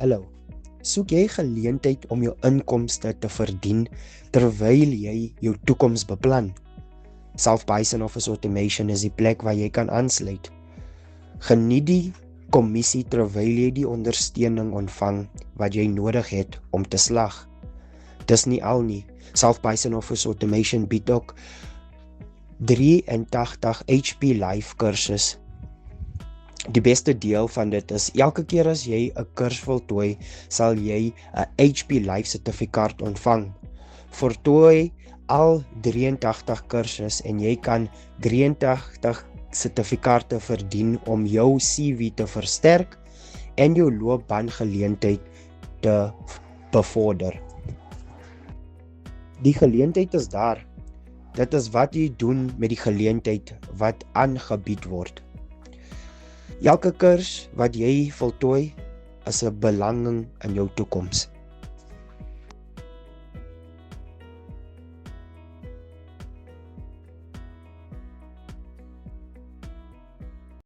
Hallo, soek jy geleentheid om jou inkomste te verdien terwyl jy jou toekoms beplan? Self-Bison Office Automation is die plek waar jy kan aansluit. Geniet die kommissie terwyl jy die ondersteuning ontvang wat jy nodig het om te slag. Dis nie al nie. Self-Bison Office Automation bied ook 83 HP Live kursus. Die beste deel van dit is, elke keer as jy 'n kursus voltooi, sal jy 'n HP Live sertifikaat ontvang. Voltooi al 83 kursus en jy kan 83 sertifikate verdien om jou CV te versterk en jou loopbaangeleentheid te bevorder. Die geleentheid is daar. Dit is wat jy doen met die geleentheid wat aangebied word. Elke kursus wat jy voltooi is 'n belanging in jou toekoms.